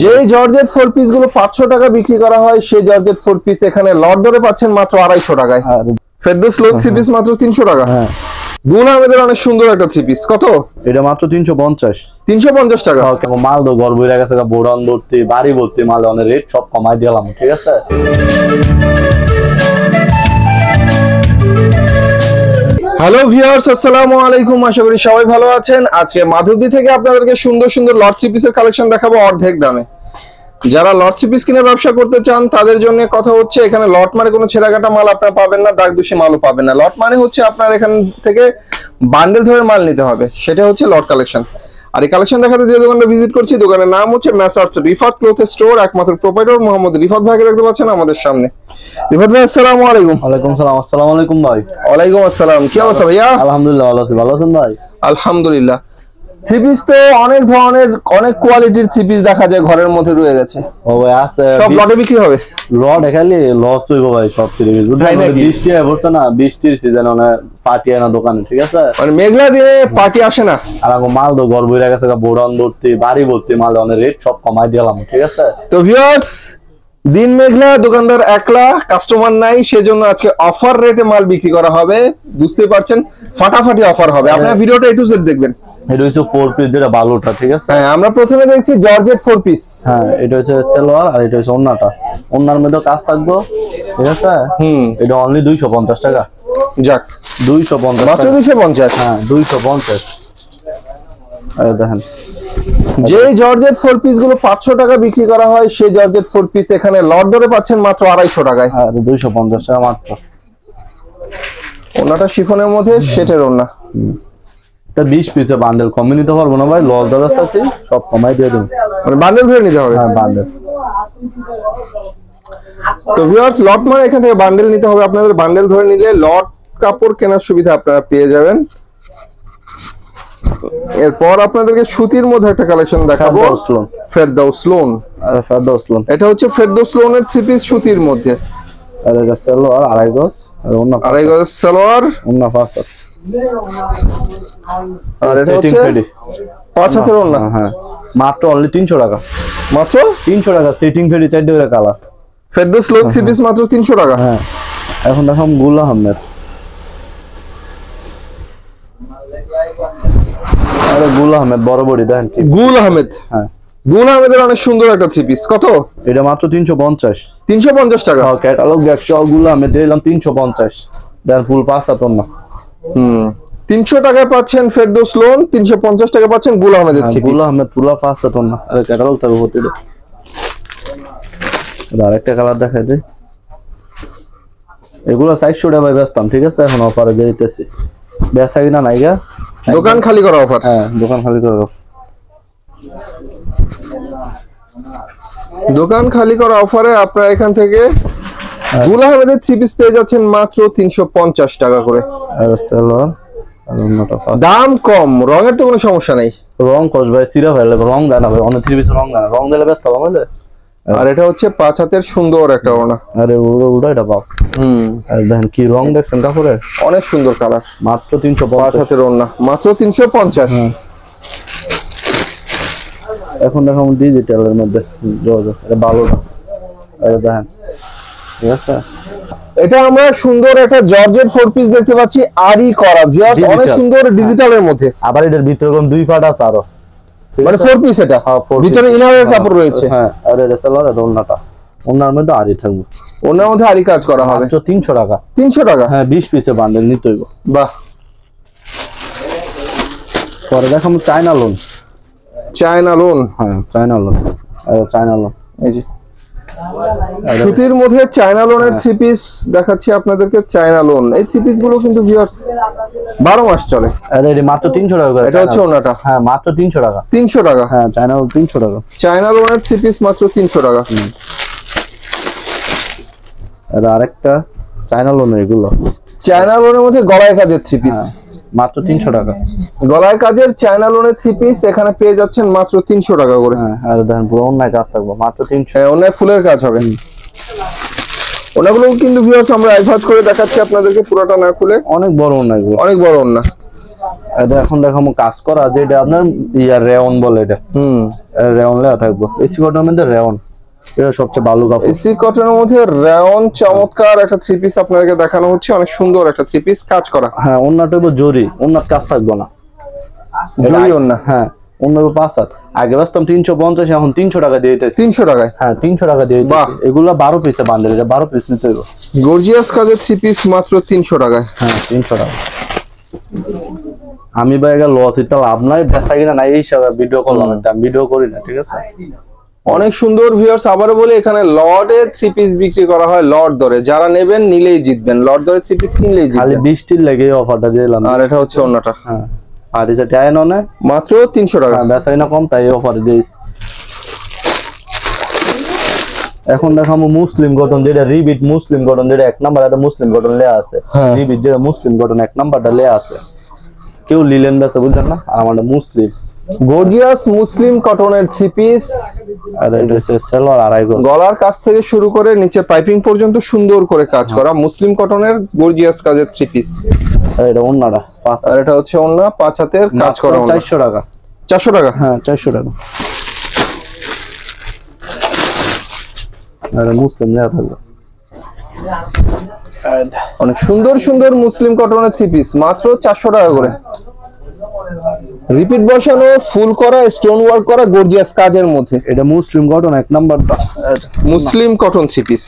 যে georgette 4 piece গুলো 500 টাকা বিক্রি করা হয় সেই জর্জেট 4 পিস এখানে লট ধরে পাচ্ছেন মাত্র 250 টাকায়। ফেরদৌস লোক 3 পিস মাত্র 300 টাকা। হ্যাঁ গুল আহমেদের অনেক সুন্দর একটা 3 পিস, কত? এটা মাত্র 350 টাকা। মাল তো ঘর বইরা গেছে, বোড়ান ভর্তি বাড়ি ভর্তি মাল, অনেক রেট সব কমাই দিলাম, ঠিক আছে। হ্যালো ভিউয়ার্স, আসসালামু আলাইকুম, আশা করি সবাই ভালো আছেন। আজকে মাধবদী থেকে আপনাদেরকে সুন্দর সুন্দর লট 3 পিসের কালেকশন দেখাবো অর্ধেক দামে। যারা লট 3 পিস কিনে ব্যবসা করতে চান তাদের জন্য কথা হচ্ছে, এখানে লট মানে কোনো ছেঁড়াকাটা মাল আপনারা পাবেন না, দাগ দুষি মালও পাবেন না। লট মানে হচ্ছে আপনার এখান থেকে বান্ডেল ধরে মাল নিতে হবে, সেটা হচ্ছে লট কালেকশন। আর এই কালেকশন দেখাতে যে দোকানটা ভিজিট করছি, দোকানের নাম হচ্ছে মেসার্স রিফাত ক্লথ স্টোর, একমাত্র প্রোপাইটর মোহাম্মদ রিফাত ভাইকে দেখতে পাচ্ছেন আমাদের সামনে। রিফাত ভাই আসসালামু আলাইকুম। ওয়ালাইকুম সালাম। আসসালামু আলাইকুম ভাই। ওয়ালাইকুম আসসালাম, কি অবস্থা ভাইয়া? আলহামদুলিল্লাহ ভালো আছি, ভালো আছেন ভাই? আলহামদুলিল্লাহ। 3 পিস তো অনেক ধরনের অনেক কোয়ালিটির 3 পিস দেখা যায় ঘরের মধ্যে রয়ে গেছে। ও ভাই আছে, সব লটে বিক্রি হবে? লট খালি লস হইব ভাই সব সিরিজ। বৃষ্টি পড়ছে না, বৃষ্টির সিজন, অনেক পার্টি আনা দোকানে, ঠিক আছে। মানে মেঘলা দিয়ে পার্টি আসে না। আর মাল তো ঘর বইরা গেছে, বোড়ান ভর্তি বাড়ি ভর্তি মাল, অনেক রেট সব কমাই দিলাম, ঠিক আছে। তো ভিউয়ার্স, দিন মেঘলা, দোকানদার একলা, কাস্টমার নাই, সেজন্য আজকে অফার রেটে মাল বিক্রি করা হবে। বুঝতে পারছেন, ফাটাফাটি অফার হবে। আপনারা ভিডিওটা A to Z দেখবেন। এটা হচ্ছে 4 পিস, যেটা বালুটা, ঠিক আছে। হ্যাঁ, আমরা প্রথমে দেখছি জর্জেট 4 পিস। হ্যাঁ, এটা হচ্ছে সালোয়ার আর এটা হচ্ছে ওন্নাটা। ওন্নার মধ্যে কাজ থাকবে, ঠিক আছে। এটা অনলি 250 টাকা। যাক, 250 মাত্র 250। হ্যাঁ 250। এই দেখেন, যে জর্জেট 4 পিস গুলো 500 টাকা বিক্রি করা হয় সেই জর্জেট 4 পিস এখানে লট ধরে পাচ্ছেন মাত্র 250 টাকায়। হ্যাঁ 250 টাকা মাত্র। ওন্নাটা শিফনের মধ্যে সেটের ওন্না। এটা 20 পিসের বান্ডেল, কমে নিতে পারবো না ভাই, লস ব্যবস্থা আছে, সব কমাই দিয়ে দেব। মানে বান্ডেল ধরে নিতে হবে? হ্যাঁ বান্ডেল। তো ভিউয়ার্স, লট মানে এখান থেকে বান্ডেল নিতে হবে আপনাদের। বান্ডেল ধরে নিলে লট কাপড় কেনার সুবিধা আপনারা পেয়ে যাবেন। এরপর আপনাদেরকে সুতির মধ্যে একটা কালেকশন দেখাবো, ফেরদৌস লোন। আর ফেরদৌস লোন, এটা হচ্ছে ফেরদৌস লোনের 3 পিস সুতির মধ্যে। আর এটা সালোয়ার 2.5 গজ, আর ওন্না 2.5 গজ সালোয়ার, ওন্না 5 হাত। আর এটা হচ্ছে 5 হাতের ওন্না। হ্যাঁ মাত্র অনলি 300 টাকা। মাত্র 300 টাকা, সেটিং ফেডি 4 করে কালার। ফেরদৌস লোন 3 পিস মাত্র 300 টাকা। হ্যাঁ, এখন দেখো গুল আহমেদ। আরে গুল আহমেদ বড় বড়ি দেখেন কি। গুল আহমেদ। হ্যাঁ, গুল আহমেদের অনেক সুন্দর একটা 3 পিস, কত? এটা মাত্র 350। 350 টাকা। হ্যাঁ, ক্যাটালগ দেখছো, গুল আহমেদ দিলাম 350। দেন ফুল 5 হাত ওন্না। 300 টাকায় পাচ্ছেন ফেরদৌস লোন, 350 টাকা পাচ্ছেন গুল আহমেদের 3 পিস। গুল আহমেদ পুরো 5 হাত ওন্না। আরে ক্যাটালগ তো হতে দে। আরেকটা কালার দেখাই দে। এগুলো 400 টাকা ভাই বেচতাম, ঠিক আছে, এখন অফারে দিয়ে দিতেছি। বেচা কিনা নাই গা, দোকান খালি করা অফার। হ্যাঁ দোকান খালি করা। দোকান খালি করা অফারে আপনারা এখান থেকে গুল আহমেদের 3 পিস পেয়ে যাচ্ছেন মাত্র 350 টাকা করে। আর সালোয়ার আর ওন্নাটা দাম কম, রঙের তো কোনো সমস্যা নেই। রং কস ভাই, সিরা ফেলে রং দেনা ভাই, অনেক 3 পিস রং দেনা, রং দিলে ব্যস্ত হবে। আর এটা হচ্ছে 5 হাতের সুন্দর একটা ওড়না। আরে ওড়া এটা বাপ। আর দেখেন কি রং দেখছেন কাপড়ের, অনেক সুন্দর কালার। মাত্র 350। 5 হাতের ওড়না মাত্র 350। এখন দেখো ডিজিটালের মধ্যে এটা ভালোটা। এই দেখেন, ঠিক আছে। এটা আমরা সুন্দর একটা জর্জেট 4 পিস দেখতে পাচ্ছি, আরি করা ভিউয়ার্স, অনেক সুন্দর ডিজিটালের মধ্যে। আবার এটার ভিতরে কোন 2 পার্ট আছে আরো, মানে 4 পিস এটা। ভিতরে ইনারের কাপড় রয়েছে। হ্যাঁ, আর এটা সালোয়ার আর ওন্নাটা। ওন্নার মধ্যে আরি থাকবে, ওনার মধ্যে আরি কাজ করা হবে। মাত্র 300 টাকা। 300 টাকা। হ্যাঁ 20 পিসের বান্ডেল নিতে হইব। বাহ। পরে দেখো চায়না লোন। China loan. হ্যাঁ চায়না লোন, চায়না লোন। এই যে সুতির মধ্যে চায়না লোনের 3 পিস দেখাচ্ছি আপনাদেরকে। চায়না লোন এই 3 পিস গুলো কিন্তু ভিউয়ার্স 12 মাস চলে। আরে এটা মাত্র 300 টাকা করে। এটা হচ্ছে ওনাটা। হ্যাঁ মাত্র 300 টাকা। 300 টাকা। হ্যাঁ চায়না লোন 300 টাকা। চায়না লোনের 3 পিস মাত্র 300 টাকা। আর আরেকটা চায়না লোন, এগুলো চায়না লোনের মধ্যে গলায় কাজের 3 পিস মাত্র 300 টাকা। গলায় কাজের চায়না লোনের 3 পিস এখানে পেয়ে যাচ্ছেন মাত্র 300 টাকা করে। হ্যাঁ, আর দেখেন পুরো অন্যায় কাজ থাকবে, মাত্র 300। হ্যাঁ, অন্যায় ফুলের কাজ হবে। ওনাগুলো কিন্তু ভিউয়ার্স আমরা অ্যাডভান্স করে দেখাচ্ছি আপনাদেরকে, পুরোটা না খুলে। অনেক বড় অন্যায়, অনেক বড় ওন্না। এটা এখন দেখাবো কাজ করা, যেটা আপনার রেওন বলে, এটা রেওন লেখা থাকবো। এসি কটনের মধ্যে রেওন, এটা সবচেয়ে ভালো কাপড়। এসি কটনের মধ্যে রেওন চমৎকার একটা থ্রি পিস আপনাদেরকে দেখানো হচ্ছে, অনেক সুন্দর একটা থ্রি পিস কাজ করা। হ্যাঁ, ওন্নাটা হইবো জরি, ওন্নার কাজ থাকবো না, জরি ওন্না। হ্যাঁ, ওন্নার 5 হাত। আগে বাসতাম 350, এখন 300 টাকা দিয়ে দিতেছি। 300 টাকায়? হ্যাঁ, 300 টাকা দিয়ে দিতেছি। এগুলা 12 পিসে বান্ডেল, এটা 12 পিস নিতে হইব। গর্জিয়াস কাজের থ্রি পিস মাত্র 300 টাকায়। হ্যাঁ, 300 টাকা। আমি ভাই এগুলো লস, এটা লাভ নাই, বেচা কিনা নাই, এই হিসাবে ভিডিও করলাম। আমি ভিডিও করি না, ঠিক আছে। অনেক সুন্দর ভিউয়ার্স, আবারও বলি এখানে লটে থ্রি পিস বিক্রি করা হয়, লট দরে। যারা নেবেন নিলেই জিতবেন, লট দরে থ্রি পিস কিনলেই জিতবেন। খালি 20 লেগে অফারটা দিলাম। আর এটা হচ্ছে ওন্নাটা। হ্যাঁ, আর এটা টাইন অনে মাত্র 300 টাকা। বেচা কিনা কম, তাই অফার দিয়েছি। এখন দেখাবো মুসলিম কটন, যেটা রিবিট মুসলিম কটন, যেটা 1 নাম্বার, এটা মুসলিম কটন লেয়া আছে। রিবিট যেটা মুসলিম কটন 1 নাম্বারটা লেয়া আছে, কেউ লিলেন বেছে, বুঝলেন না। আর আমাদের মুসলিম গর্জিয়াস মুসলিম কটনের থ্রি পিস, আর এটা হচ্ছে সেলোয়ার আড়াই গজ। গলার কাছ থেকে শুরু করে নিচে পাইপিং পর্যন্ত সুন্দর করে কাজ করা মুসলিম কটনের গর্জিয়াস কাজের থ্রি পিস। আর এটা ওন্নাটা 5 আর এটা হচ্ছে ওন্না 5 হাতের কাজ করা। 400 টাকা। 400 টাকা? হ্যাঁ, 400 টাকা। আর মুসলিম নেওয়া থাকবে। অনেক সুন্দর সুন্দর মুসলিম কটনের থ্রি পিস মাত্র 400 টাকা করে। রিপিট বসানো, ফুল করা, স্টোন ওয়ার্ক করা গর্জিয়াস কাজের মধ্যে। এটা মুসলিম কটন 1 নাম্বারটা, মুসলিম কটন থ্রি পিস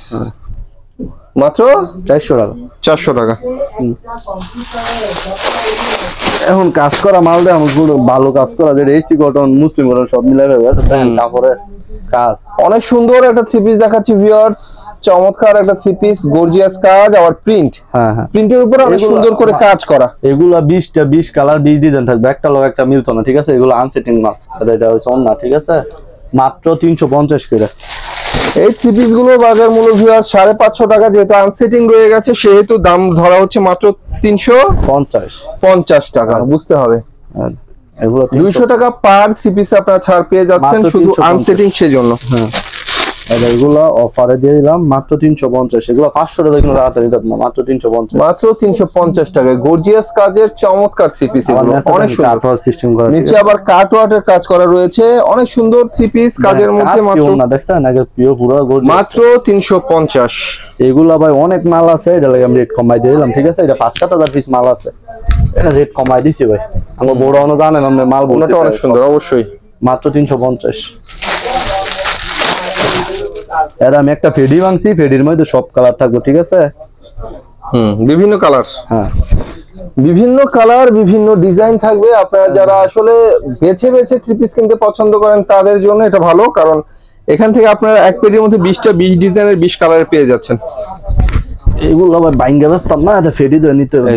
মাত্র 400 টাকা। 400 টাকা। এখন কাজ করা মাল দেয় আমার ভালো কাজ করা, যেটা এসি কটন মুসলিম কটন সব মিলাই কাপড়ের কাজ। অনেক সুন্দর একটা থ্রি পিস দেখাচ্ছি ভিউয়ার্স, চমৎকার একটা থ্রি পিস, গর্জিয়াস কাজ, আবার প্রিন্ট। হ্যাঁ হ্যাঁ, প্রিন্টের উপর অনেক সুন্দর করে কাজ করা। এগুলা 20 কালার 20 ডিজাইন থাকবে, একটা লোক একটা মিলতো না, ঠিক আছে। এগুলো আনসেটিং মাল, এটা হচ্ছে ওন্না, ঠিক আছে। মাত্র 350 করে। এই থ্রি পিস গুলো বাজার মূল্য ভিউয়ার্স 550 টাকা, যেহেতু আনসেটিং রয়ে গেছে সেহেতু দাম ধরা হচ্ছে মাত্র 350 টাকা। বুঝতে হবে, এগুলো 200 টাকা পার থ্রি পিস আপনারা ছাড় পেয়ে যাচ্ছেন শুধু আনসেটিং সেজন্য। হ্যাঁ, এগুলো অফারে দিয়ে দিলাম মাত্র 350। এগুলো 500 টাকা কিলো তাড়াতাড়ি দিতাম না, মাত্র 350। মাত্র 350 টাকায় গর্জিয়াস কাজের চমৎকার থ্রি পিস, এগুলো অনেক সুন্দর সিস্টেম করা। নিচে আবার কাট ওয়ার্কের কাজ করা রয়েছে, অনেক সুন্দর থ্রি পিস কাজের মধ্যে। মাত্র না দেখছেন আগে পিও পুরো মাত্র 350। এগুলো ভাই অনেক মাল আছে, এটা লাগে আমি রেট কমাই দিয়ে দিলাম, ঠিক আছে। এটা 5,000 পিস মাল আছে, এটা রেট কমাই দিছি ভাই। আমার বড় অন্য জানেন আপনি মাল বলতে, অনেক সুন্দর অবশ্যই। মাত্র 350। এরা আমি একটা ফেডি ভাঙছি, ফেডির মধ্যে সব কালার থাকবে, ঠিক আছে। বিভিন্ন কালার। হ্যাঁ, বিভিন্ন কালার, বিভিন্ন ডিজাইন থাকবে। আপনারা যারা আসলে বেছে বেছে থ্রি পিস কিনতে পছন্দ করেন তাদের জন্য এটা ভালো, কারণ এখান থেকে আপনারা এক পেটির মধ্যে 20 ডিজাইনের 20 কালারের পেয়ে যাচ্ছেন। এগুলো আবার বাইঙ্গা ব্যস্তাম না, এটা ফেডি ধরে নিতে হবে।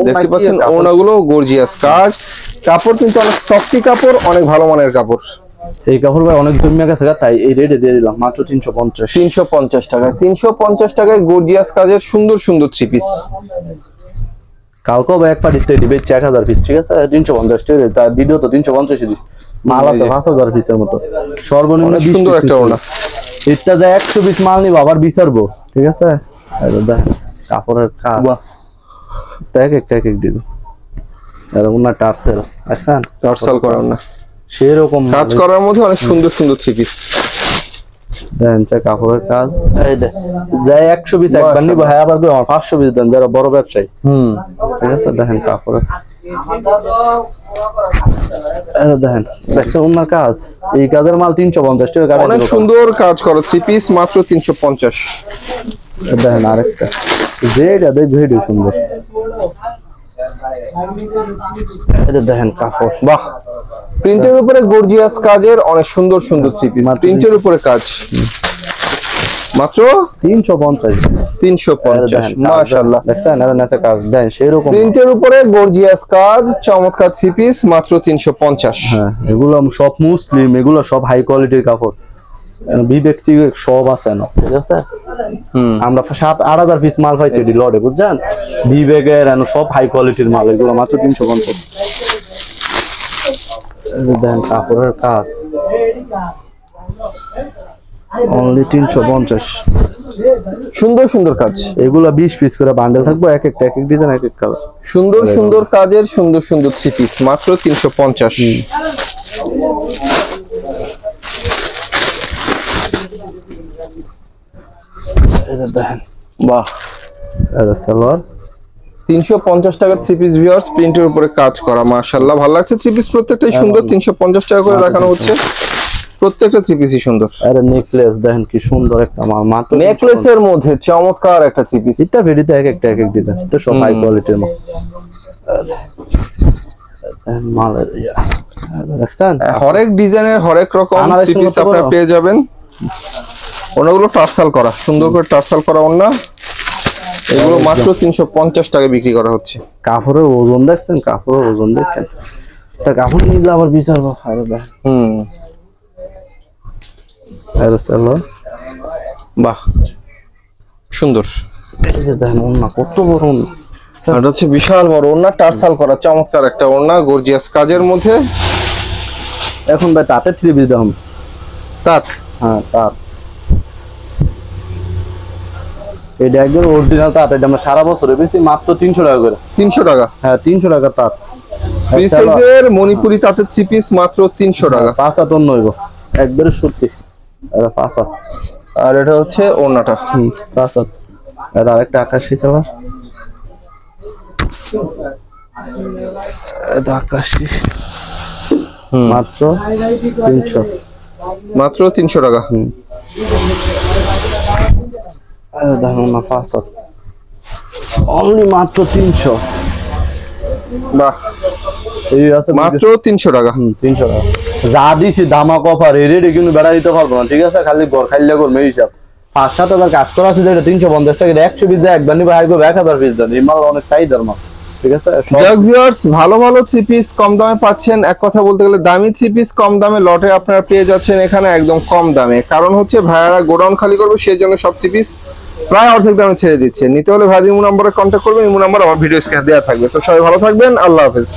দেখতে পাচ্ছেন ওনাগুলো গর্জিয়াস কাজ, কাপড় কিন্তু অনেক সফটি কাপড়, অনেক ভালো মানের কাপড়। এই কাপড় ভাই অনেক জমিয়া গেছে, তাই এই রেটে দিয়ে দিলাম মাত্র 350। 350 টাকায়, 350 টাকায় গর্জিয়াস কাজের সুন্দর সুন্দর থ্রি পিস। কালকে ভাই এক পার্টিতে দিবে 1000 পিস, ঠিক আছে। 350 টাকা, তার ভিডিও তো 350 দিই। মাল আছে 5000 পিসের মতো, সর্বনিম্ন সুন্দর একটা ওনা। এটা যে 100 পিস মাল নিব আবার বিচারবো, ঠিক আছে। কাপড়ের কাজ এক দিব, এরকম না টার্সেল, দেখছেন টার্সেল করা না, সেরকম কাজ করার মধ্যে অনেক সুন্দর সুন্দর থ্রি পিস। দেন কাপড়ের কাজ, এই দে যাই 100 পিস একবার নিব, হ্যাঁ আবার আমার 500 পিস দেন, যারা বড় ব্যবসায়ী। ঠিক আছে, দেখেন কাপড়ের দেখেন, দেখছেন ওনার কাজ। এই কাজের মাল 350 টাকা। অনেক সুন্দর কাজ করা থ্রি পিস মাত্র 350। দেখেন আরেকটা, যেটা দেখবে সুন্দর, এটা দেখেন কাপড়, বাহ। প্রিন্টের উপরে গর্জিয়াস কাজের অনেক সুন্দর সুন্দর থ্রি পিস, প্রিন্টের উপরে কাজ মাত্র 350। মাশাআল্লাহ, দেখছেন এটা নেচে কাজ দেন সেরকম। প্রিন্টের উপরে গর্জিয়াস কাজ, চমৎকার থ্রি পিস মাত্র 350। হ্যাঁ, এগুলো সব মুসলিম, এগুলো সব হাই কোয়ালিটির কাপড়, বিবেক্সি সব আছে না, ঠিক আছে। আমরা 7-8000 পিস মাল পাইছি এটি লটে, বুঝছেন। বিবেকের সব হাই কোয়ালিটির মাল, এগুলো মাত্র 350। দেন কাপড়ের কাজ অনলি 350। সুন্দর সুন্দর কাজ, এগুলা 20 পিস করে বান্ডেল থাকবে, এক একটা এক এক ডিজাইন এক এক কালার। সুন্দর সুন্দর কাজের সুন্দর সুন্দর 3 পিস মাত্র 350। এটা দেখেন, বাহ, এটা সালোয়ার 350 টাকার 3 পিস ভিউয়ার্স, প্রিন্টের উপরে কাজ করা, মাশাআল্লাহ ভালো লাগছে। 3 পিস প্রত্যেকটাই সুন্দর, 350 টাকা করে দেখানো হচ্ছে, প্রত্যেকটা 3 পিসই সুন্দর। আরে নেকলেস দেখেন কি সুন্দর একটা মাল, মাত্র নেকলেসের মধ্যে চমৎকার একটা 3 পিস। এটা ভেরিতে এক একটা এক এক ডিজাইন, এটা সব হাই কোয়ালিটির মাল। মালের দেখছেন, হরেক ডিজাইনের হরেক রকম 3 পিস আপনারা পেয়ে যাবেন। ওনাগুলো টার্সাল করা, সুন্দর করে টার্সাল করা ওন্না, এগুলো মাত্র 350 টাকা বিক্রি করা হচ্ছে। কাপড়ের ওজন দেখছেন, কাপড়ের ওজন দেখছেন, তা কাপড় নিলে আবার বিচার আরে ভাই। আরে চলো, বাহ সুন্দর। এই যে দেখেন ওন্না কত বড় ওন্না, এটা হচ্ছে বিশাল বড় ওন্না, টার্সাল করা চমৎকার একটা ওন্না, গর্জিয়াস কাজের মধ্যে। এখন ভাই তাতে 3 পিস দাম, তাঁত, হ্যাঁ তাঁত, এটা একদম অরিজিনাল তাঁত। এটা আমরা সারা বছরে বেশি মাত্র 300 টাকা করে। 300 টাকা? হ্যাঁ 300 টাকা তাঁত। ফ্রি সাইজের মণিপুরি তাঁতের 3 পিস মাত্র 300 টাকা। 5 হাত অন্য হইব একবারে সত্যি, এটা 5 হাত। আর এটা হচ্ছে ওন্নাটা, 5 হাত। আর আরেকটা আকাশি কালার, এটা আকাশি, মাত্র 300, মাত্র 300 টাকা। দেখুন না 5 হাত অনলি মাত্র 300। বাহ, এই আছে মাত্র 300 টাকা। 300 টাকা যা দিছি ধামাক অফার, এই রেটে কিন্তু বেড়া দিতে পারবো না, ঠিক আছে? খালি ঘর খাইলে করবে হিসাব। 5-7 হাজার কাজ করা আছে, যেটা 350 টাকা, 100 পিস দেয় একবার নিবে, হাইগো 1000 পিস দেন। এই মাল অনেক চাহিদার মাল, ঠিক আছে? যাক ভিউয়ার্স, ভালো ভালো 3 পিস কম দামে পাচ্ছেন। এক কথা বলতে গেলে দামি 3 পিস কম দামে লটে আপনারা পেয়ে যাচ্ছেন এখানে একদম কম দামে। কারণ হচ্ছে ভাইয়ারা গোডাউন খালি করবে, সেই জন্য সব 3 পিস প্রায় অর্ধেক দামে ছেড়ে দিচ্ছে। নিতে হলে ভাই ইমো নম্বরে কন্ট্যাক্ট করবেন, ইমো নাম্বার আমার ভিডিও স্ক্রিনে দেওয়া থাকবে। তো সবাই ভালো থাকবেন, আল্লাহ হাফেজ।